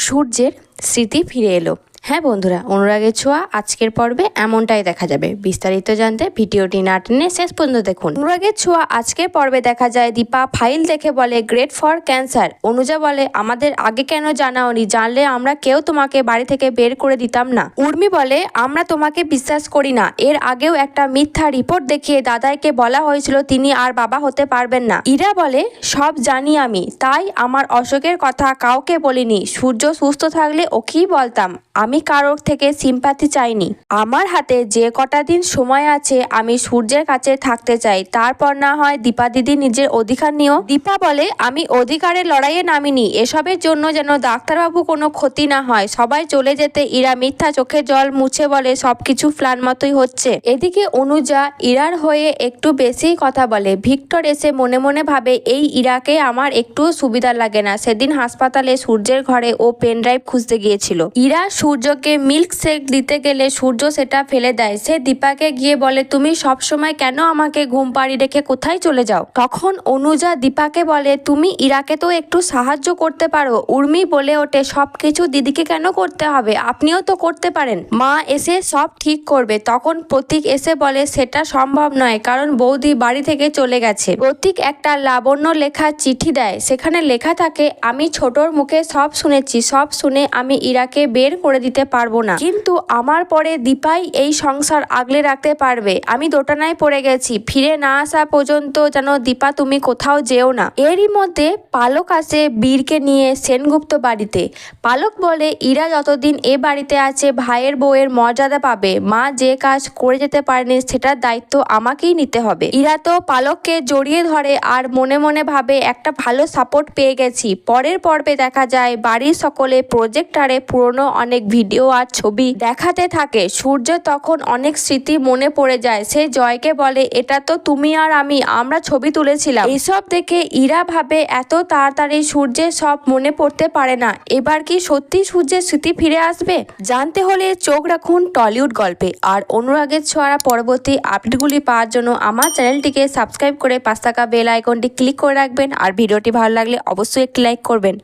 সূর্যের স্মৃতি ফিরে এলো। হ্যাঁ বন্ধুরা, অনুরাগের ছোঁয়া আজকের পর্বে এমনটাই দেখা যাবে। বিস্তারিত জানতে ভিডিওটি না টেনে শেষ পর্যন্ত দেখুন। অনুরাগের ছোঁয়া আজকের পর্বে দেখা যায় দীপা ফাইল দেখে বলে গ্রেট ফর ক্যান্সার। অনুজা বলে আমাদের আগে কেন জানাওনি, জানলে আমরা কেউ তোমাকে বাড়ি থেকে বের করে দিতাম না। উর্মি বলে আমরা তোমাকে বিশ্বাস করি না, এর আগেও একটা মিথ্যা রিপোর্ট দেখিয়ে দাদাইকে বলা হয়েছিল তিনি আর বাবা হতে পারবেন না। ইরা বলে সব জানি আমি, তাই আমার অসুখের কথা কাউকে বলিনি, সূর্য সুস্থ থাকলে ওকেই বলতাম, আমি কারোর থেকে সিম্পাথি চাইনি। আমার হাতে যে কটা দিন সময় আছে আমি সূর্যের কাছে থাকতে চাই, তারপর না হয় দীপা দিদি নিজের অধিকার নিও। দীপা বলে আমি অধিকারের লড়াইয়ে নামিনি, এসবের জন্য যেন ডাক্তারবাবু কোনো ক্ষতি না হয়। সবাই চলে যেতে ইরা মিথ্যা চোখে জল মুছে বলে সবকিছু প্ল্যান মতোই হচ্ছে। এদিকে অনুজা ইরার হয়ে একটু বেশিই কথা বলে। ভিক্টর এসে মনে মনে ভাবে এই ইরাকে আমার একটু সুবিধা লাগে না। সেদিন হাসপাতালে সূর্যের ঘরে ও পেন ড্রাইভ খুঁজতে গিয়েছিল। ইরা সূর্যকে মিল্ক শেক দিতে গেলে সূর্য সেটা ফেলে দেয়। সে দীপাকে গিয়ে বলে তুমি সবসময় কেন আমাকে ঘুম পাড়ি রেখে কোথায় চলে যাও। তখন অনুজা দীপাকে বলে তুমি ইরাকে তো একটু সাহায্য করতে পারো। উর্মি বলে ওঠে সবকিছু দিদিকে কেন করতে হবে, আপনিও তো করতে পারেন, মা এসে সব ঠিক করবে। তখন প্রতীক এসে বলে সেটা সম্ভব নয়, কারণ বৌদি বাড়ি থেকে চলে গেছে। প্রতীক একটা লাবণ্য লেখা চিঠি দেয়, সেখানে লেখা থাকে আমি ছোটর মুখে সব শুনেছি, সব শুনে আমি ইরাকে বের করে দিতে পারবো না, কিন্তু আমার পরে দীপাই এই সংসার আগলে রাখতে পারবে। আমি দোটানায় পড়ে গেছি, ফিরে না আসা পর্যন্ত যেন দীপা তুমি কোথাও যেও না। এরই মধ্যে পালক আসে বীরকে নিয়ে সেনগুপ্ত বাড়িতে। পালক বলে ইরা যতদিন এ বাড়িতে আছে ভাইয়ের বউয়ের মর্যাদা পাবে, মা যে কাজ করে যেতে পারেনি সেটার দায়িত্ব আমাকেই নিতে হবে। ইরা তো পালককে জড়িয়ে ধরে আর মনে মনে ভাবে একটা ভালো সাপোর্ট পেয়ে গেছি। পরের পর্বে দেখা যায় বাড়ির সকলে প্রজেক্টরে পুরনো অনেক ভিডিও আর ছবি দেখাতে থাকে। সূর্য তখন অনেক স্মৃতি মনে পড়ে যায়। সে জয়কে বলে এটা তো তুমি আর আমরা ছবি তুলেছিলাম। এসব দেখে ইরা ভাবে এত তাড়াতাড়ি সূর্যের সব মনে পড়তে পারে না। এবার কি সত্যি সূর্যের স্মৃতি ফিরে আসবে? জানতে হলে চোখ রাখুন টলিউড গল্পে। আর অনুরাগের ছোঁয়া পরবর্তী আপডেটগুলি পাওয়ার জন্য আমার চ্যানেলটিকে সাবস্ক্রাইব করে পাশে থাকা বেল আইকনটি ক্লিক করে রাখবেন। আর ভিডিওটি ভালো লাগলে অবশ্যই একটি লাইক করবেন।